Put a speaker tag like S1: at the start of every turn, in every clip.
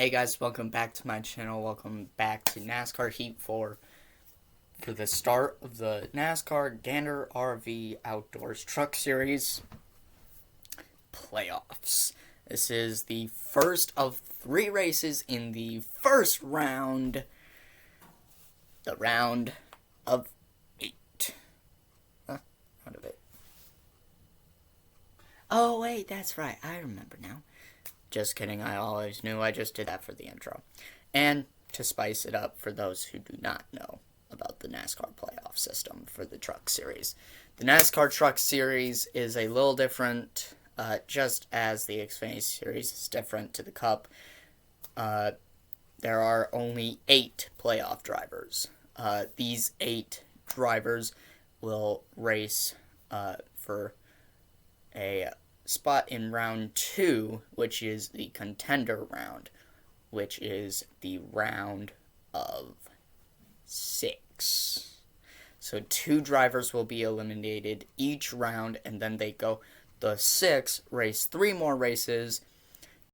S1: Hey guys, welcome back to my channel. Welcome back to NASCAR Heat 4 for the start of the NASCAR Gander RV Outdoors Truck Series playoffs. This is the first of 3 races in the first round, the round of 8. Round of 8. Oh wait, that's right, I remember now. Just kidding, I always knew. I just did that for the intro. And to spice it up for those who do not know about the NASCAR playoff system for the Truck Series. The NASCAR Truck Series is a little different, just as the Xfinity Series is different to the Cup. There are only 8 playoff drivers. These 8 drivers will race for a spot in round 2, which is the contender round, which is the round of 6. So 2 drivers will be eliminated each round, and then they go the 6 race 3 more races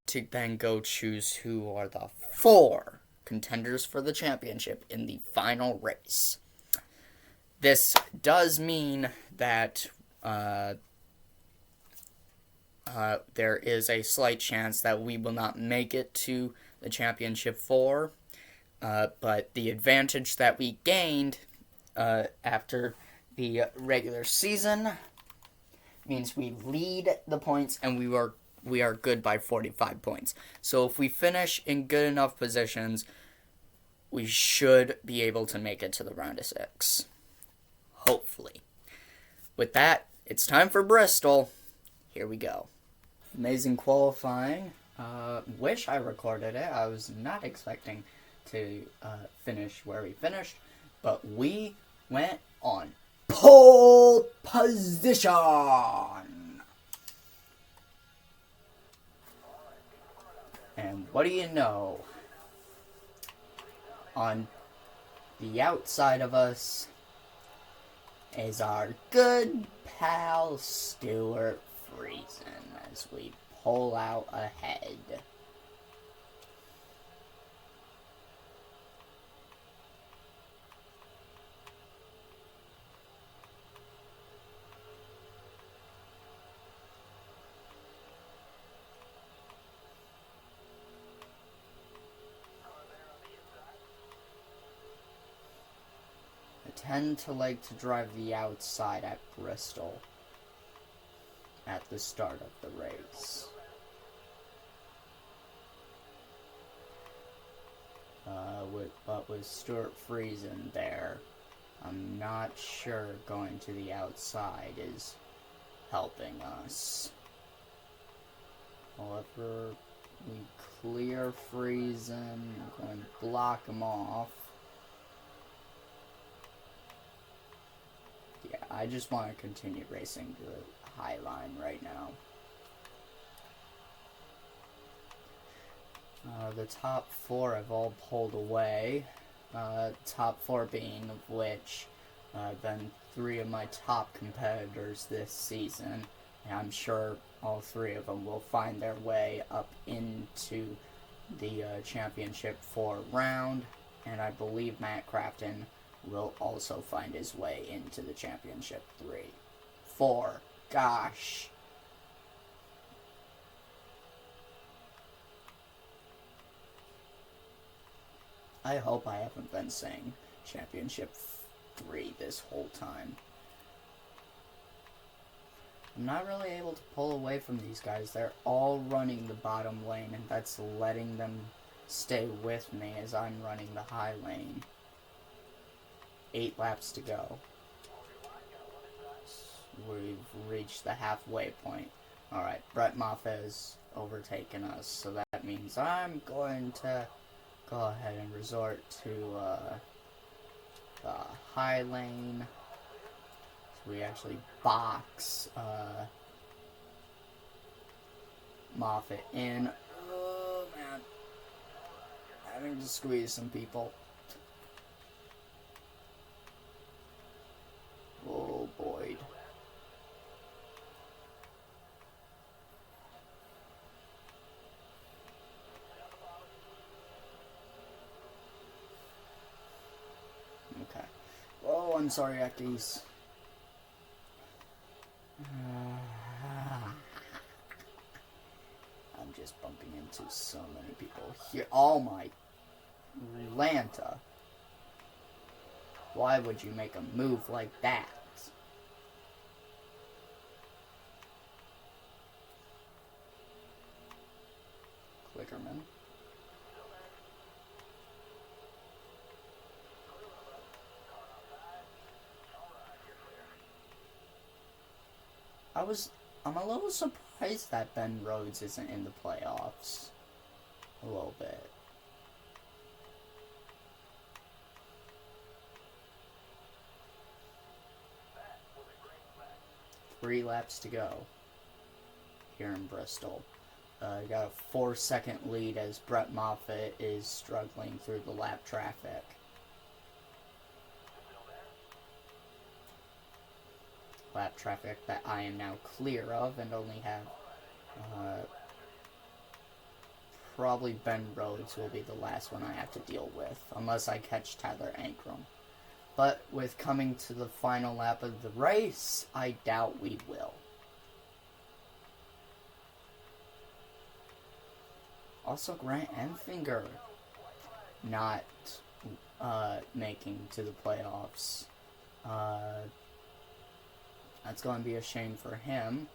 S1: to then go choose who are the 4 contenders for the championship in the final race. This does mean that there is a slight chance that we will not make it to the championship 4, but the advantage that we gained after the regular season means we lead the points, and we are good by 45 points. So if we finish in good enough positions, we should be able to make it to the round of 6. Hopefully. With that, it's time for Bristol. Here we go. Amazing qualifying. Wish I recorded it. I was not expecting to finish where we finished, but we went on pole position. And what do you know? On the outside of us is our good pal Stuart Friesen as we pull out ahead. I tend to like to drive the outside at Bristol at the start of the race. But with Stuart Friesen there, I'm not sure going to the outside is helping us. However, we clear Friesen, we're going to block him off. Yeah, I just want to continue racing the high line right now. The top 4 have all pulled away. Top 4 being of which then 3 of my top competitors this season. And I'm sure all 3 of them will find their way up into the championship 4 round. And I believe Matt Crafton will also find his way into the championship 4. Gosh. I hope I haven't been saying championship 3 this whole time. I'm not really able to pull away from these guys. They're all running the bottom lane, and that's letting them stay with me as I'm running the high lane. 8 laps to go. We've reached the halfway point. Alright, Brett Moffitt has overtaken us, so that means I'm going to go ahead and resort to the high lane. So we actually box Moffitt in. Oh man, having to squeeze some people. Oh Boyd. I'm sorry, Acties. I'm just bumping into so many people here. Oh my Lanta. Why would you make a move like that? Clickerman. I'm a little surprised that Ben Rhodes isn't in the playoffs. A little bit. 3 laps to go here in Bristol. Got a 4-second lead as Brett Moffitt is struggling through the lap traffic. Lap traffic that I am now clear of and only have probably Ben Rhodes will be the last one I have to deal with, unless I catch Tyler Ankrum. But with coming to the final lap of the race, I doubt we will. Also, Grant Enfinger not making to the playoffs. That's going to be a shame for him.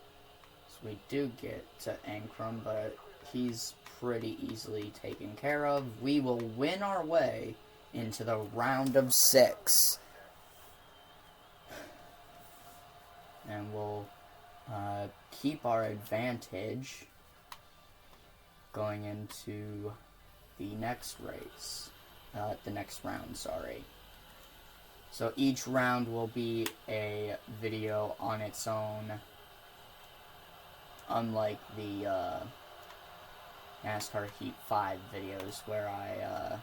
S1: So we do get to Ankrum, but he's pretty easily taken care of. We will win our way into the round of 6. And we'll keep our advantage going into the next race. The next round, sorry. So each round will be a video on its own. Unlike the NASCAR Heat 5 videos where I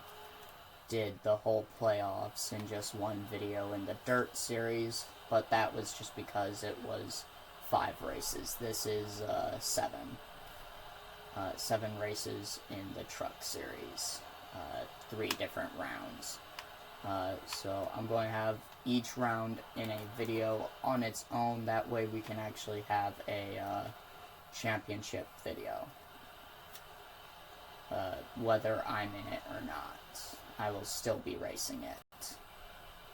S1: did the whole playoffs in just one video in the Dirt series. But that was just because it was 5 races. This is 7. 7 races in the Truck series. 3 different rounds. So I'm going to have each round in a video on its own. That way we can actually have a championship video. Whether I'm in it or not. I will still be racing it.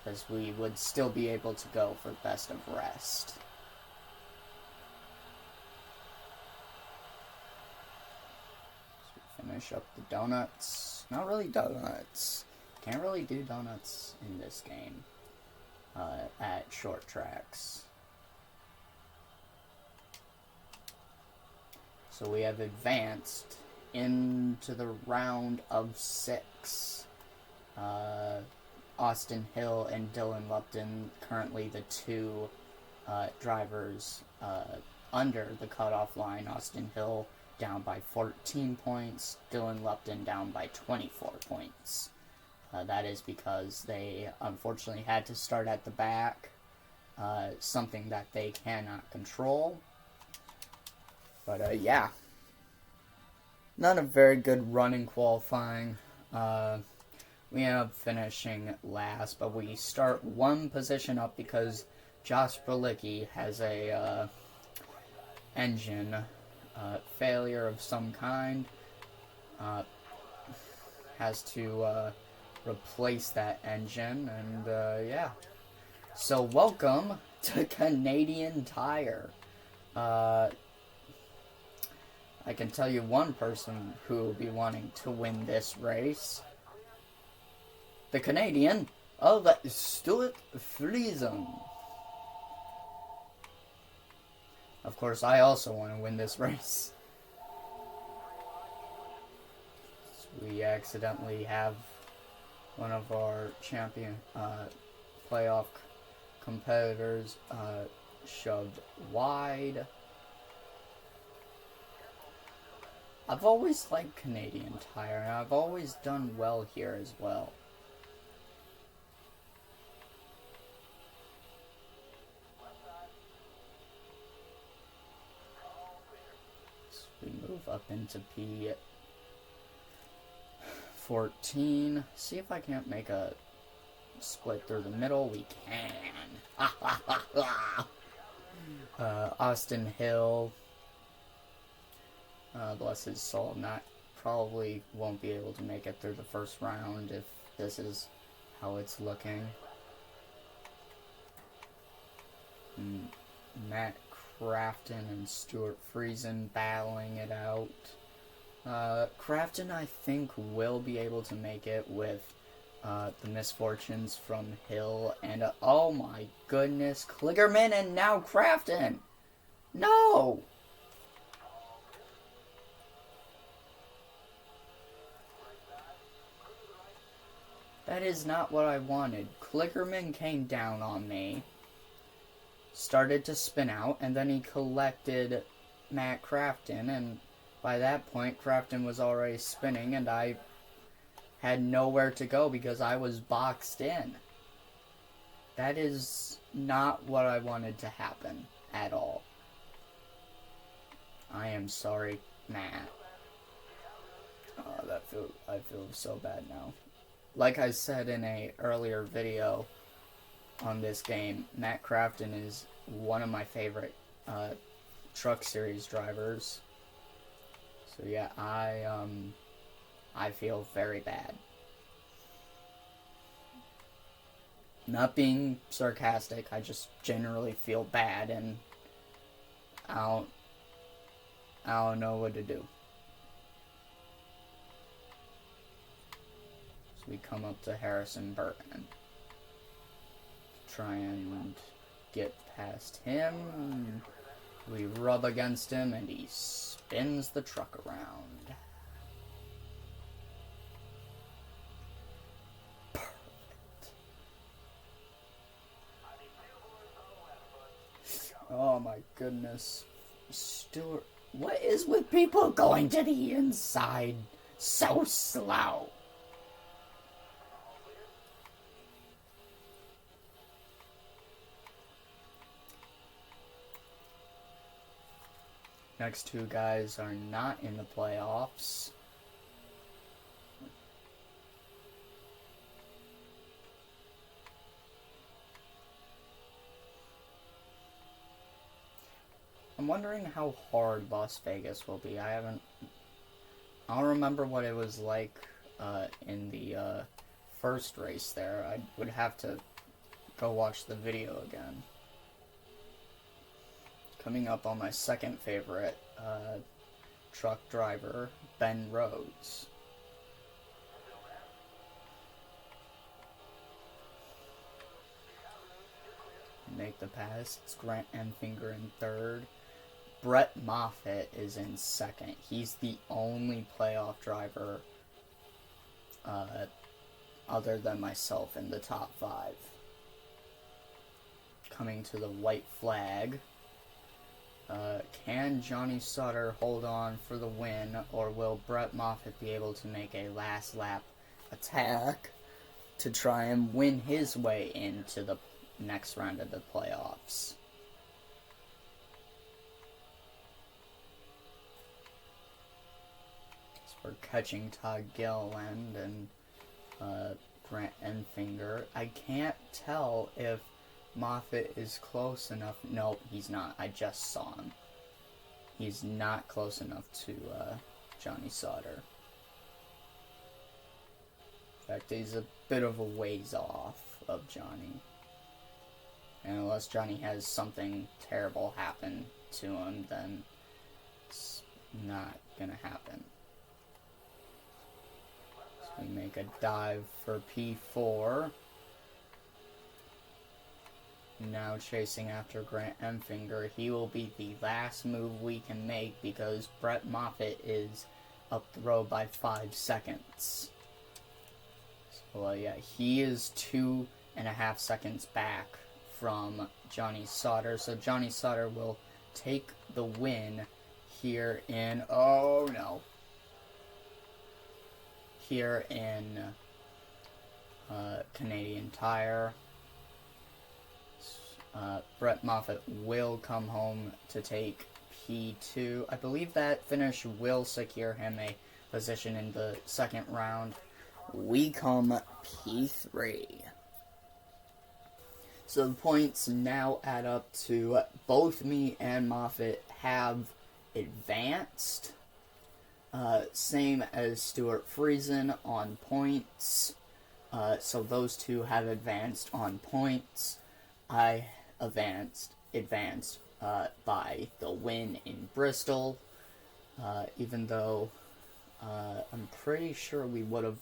S1: Because we would still be able to go for best of rest. So finish up the donuts. Not really donuts. Can't really do donuts in this game at short tracks. So we have advanced into the round of 6. Austin Hill and Dylan Lupton, currently the 2 drivers under the cutoff line. Austin Hill down by 14 points, Dylan Lupton down by 24 points. That is because they unfortunately had to start at the back, something that they cannot control. But yeah, not a very good run in qualifying. We end up finishing last, but we start 1 position up because Josh Bilicki has a engine failure of some kind. Has to replace that engine, and yeah. So welcome to Canadian Tire. I can tell you one person who will be wanting to win this race. The Canadian of Stuart Friesen. Of course, I also want to win this race. So we accidentally have one of our champion playoff competitors shoved wide. I've always liked Canadian Tire, and I've always done well here as well. So we move up into P14. See if I can't make a split through the middle. We can. Austin Hill, bless his soul, probably won't be able to make it through the first round if this is how it's looking. Matt Crafton and Stuart Friesen battling it out. Crafton, I think, will be able to make it with the misfortunes from Hill and oh my goodness, Kligerman and now Crafton. No! That is not what I wanted. Kligerman came down on me, started to spin out, and then he collected Matt Crafton, and by that point, Crafton was already spinning, and I had nowhere to go because I was boxed in. That is not what I wanted to happen at all. I am sorry, Matt. Oh, I feel so bad now. Like I said in a earlier video on this game, Matt Crafton is one of my favorite truck series drivers. So yeah, I feel very bad. Not being sarcastic, I just generally feel bad, and I don't know what to do. So we come up to Harrison Burton. Try and get past him. We rub against him, and he spins the truck around. Perfect. Oh my goodness. Stuart, what is with people going to the inside so slow? Next two guys are not in the playoffs. I'm wondering how hard Las Vegas will be. I don't remember what it was like in the first race there. I would have to go watch the video again. Coming up on my second favorite truck driver, Ben Rhodes. Make the pass. It's Grant Enfinger in third. Brett Moffitt is in second. He's the only playoff driver other than myself in the top 5. Coming to the white flag. Can Johnny Sutter hold on for the win, or will Brett Moffitt be able to make a last lap attack to try and win his way into the next round of the playoffs? So we're catching Todd Gilliland and Grant Enfinger. I can't tell if Moffitt is close enough. Nope, he's not. I just saw him. He's not close enough to Johnny Sauter. In fact, he's a bit of a ways off of Johnny. And unless Johnny has something terrible happen to him, then it's not gonna happen. So we make a dive for P4. Now chasing after Grant Enfinger. He will be the last move we can make because Brett Moffitt is up the road by 5 seconds. So yeah, he is 2.5 seconds back from Johnny Sauter. So Johnny Sauter will take the win here in, oh no, here in Canadian Tire. Brett Moffitt will come home to take P2. I believe that finish will secure him a position in the second round. We come P3. So the points now add up to both me and Moffitt have advanced. Same as Stuart Friesen on points. So those two have advanced on points. I advanced by the win in Bristol, even though I'm pretty sure we would have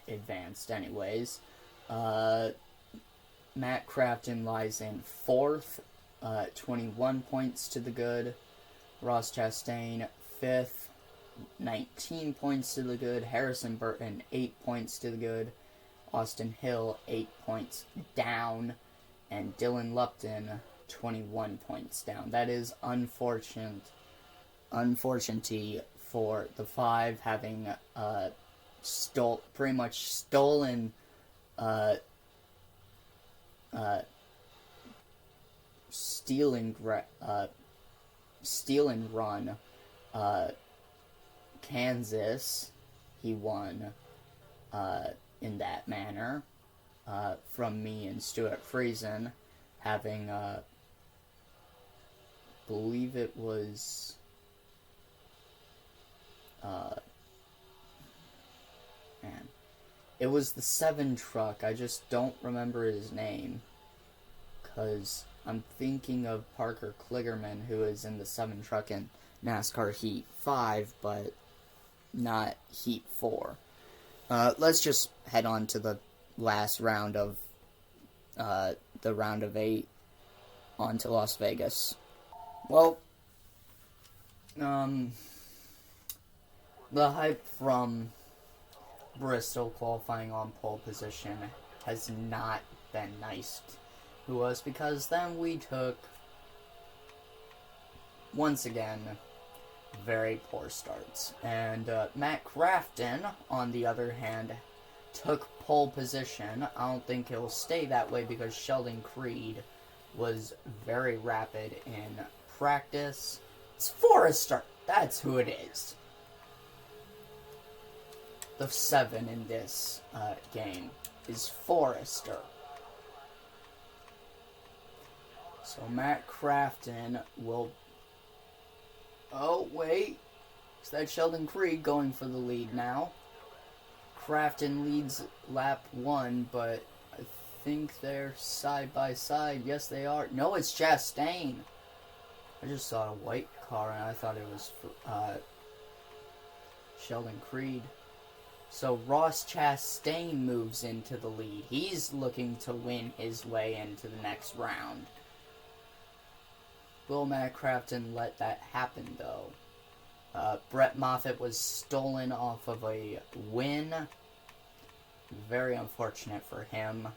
S1: advanced anyways. Matt Crafton lies in 4th, 21 points to the good. Ross Chastain, 5th, 19 points to the good. Harrison Burton, 8 points to the good. Austin Hill, 8 points down. And Dylan Lupton, 21 points down. That is unfortunate for the 5 having pretty much stolen steal and run Kansas. He won in that manner from me and Stuart Friesen having believe it was it was the 7 truck. I just don't remember his name because I'm thinking of Parker Kligerman, who is in the 7 truck in NASCAR Heat 5, but not Heat 4. Let's just head on to the last round of the round of 8 on to Las Vegas. Well, the hype from Bristol qualifying on pole position has not been nice to us, because then we took, once again, very poor starts. And Matt Crafton, on the other hand, took pole position. I don't think he'll stay that way because Sheldon Creed was very rapid in practice. It's Forrester. That's who it is. The 7 in this game is Forrester. So Matt Crafton will... Oh, wait. Is that Sheldon Creed going for the lead now? Crafton leads lap 1, but I think they're side by side. Yes, they are. No, it's Chastain. I just saw a white car and I thought it was Sheldon Creed. So Ross Chastain moves into the lead. He's looking to win his way into the next round. Will Matt Crafton let that happen, though? Brett Moffitt was stolen off of a win. Very unfortunate for him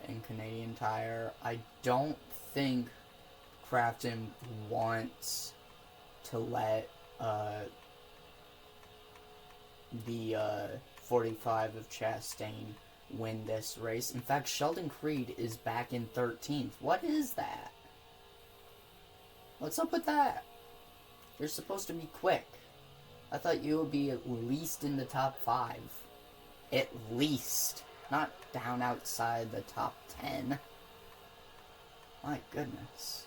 S1: in Canadian Tire. I don't think Crafton wants to let the 45 of Chastain win this race. In fact, Sheldon Creed is back in 13th. What is that? What's up with that? You're supposed to be quick. I thought you would be at least in the top 5. At least. Not down outside the top 10. My goodness.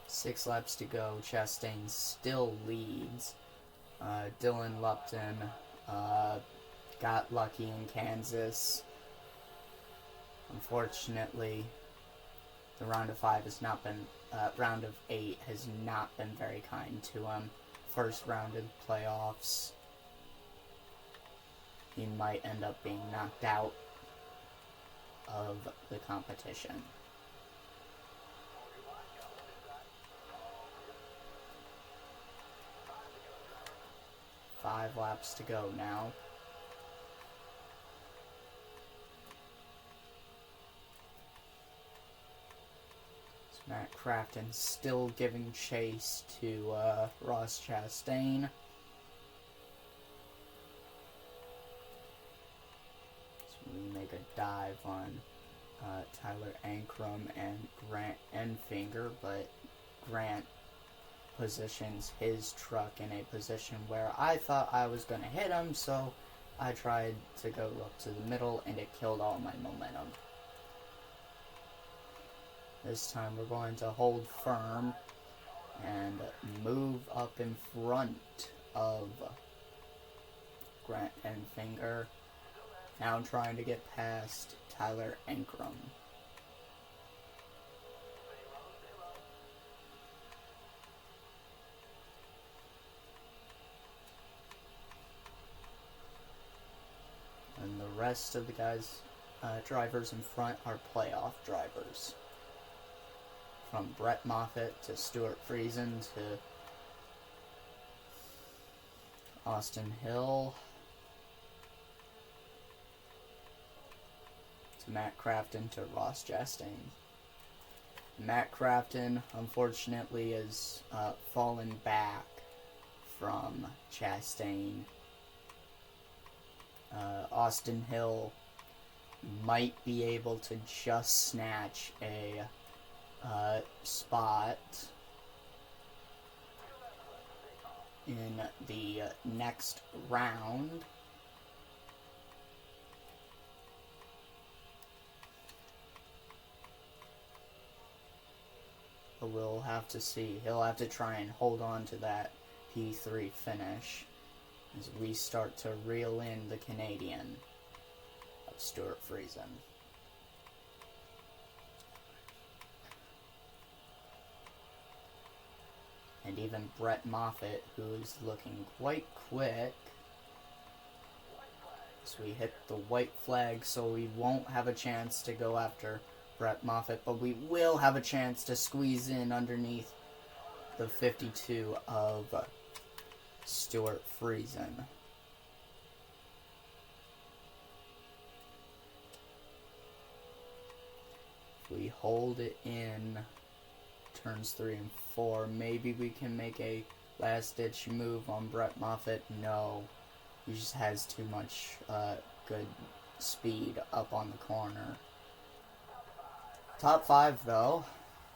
S1: Six laps to go. Chastain still leads. Dylan Lupton got lucky in Kansas. Unfortunately, the round of 5 has not been, round of 8 has not been very kind to him. First round of playoffs, he might end up being knocked out of the competition. Five laps to go now. Matt Crafton still giving chase to Ross Chastain. So we make a dive on Tyler Ankrum and Grant Enfinger, but Grant positions his truck in a position where I thought I was going to hit him, so I tried to go up to the middle, and it killed all my momentum. This time we're going to hold firm and move up in front of Grant and Finger. Now I'm trying to get past Tyler Ankrum. And the rest of the guys, drivers in front are playoff drivers. From Brett Moffitt to Stuart Friesen to Austin Hill to Matt Crafton to Ross Chastain. Matt Crafton, unfortunately, has fallen back from Chastain. Austin Hill might be able to just snatch a spot in the next round. But we'll have to see. He'll have to try and hold on to that P3 finish as we start to reel in the Canadian of Stuart Friesen. And even Brett Moffitt, who's looking quite quick. So we hit the white flag, so we won't have a chance to go after Brett Moffitt, but we will have a chance to squeeze in underneath the 52 of Stuart Friesen. If we hold it in turns 3 and 4, maybe we can make a last-ditch move on Brett Moffitt. No, he just has too much good speed up on the corner. Top 5, though,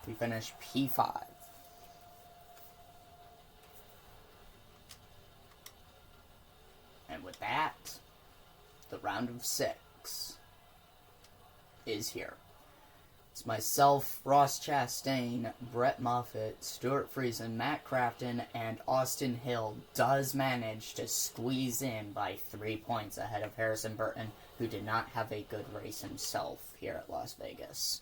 S1: we finish P5. And with that, the round of 6 is here. It's myself, Ross Chastain, Brett Moffitt, Stuart Friesen, Matt Crafton, and Austin Hill does manage to squeeze in by 3 points ahead of Harrison Burton, who did not have a good race himself here at Las Vegas.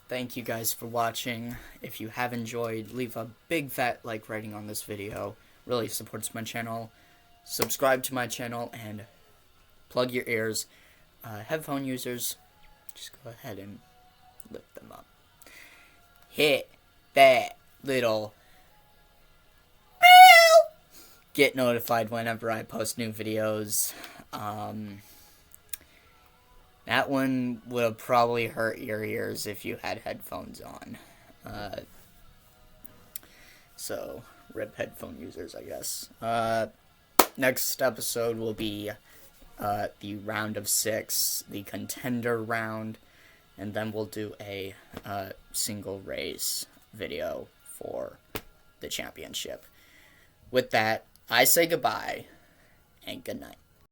S1: Thank you guys for watching. If you have enjoyed, leave a big fat like rating on this video. Really supports my channel. Subscribe to my channel and plug your ears. Headphone users, just go ahead and lift them up. Hit that little bell. Get notified whenever I post new videos. That one would have probably hurt your ears if you had headphones on. So, rip headphone users, I guess. Next episode will be the round of 6, the contender round, and then we'll do a single race video for the championship. With that, I say goodbye and good night.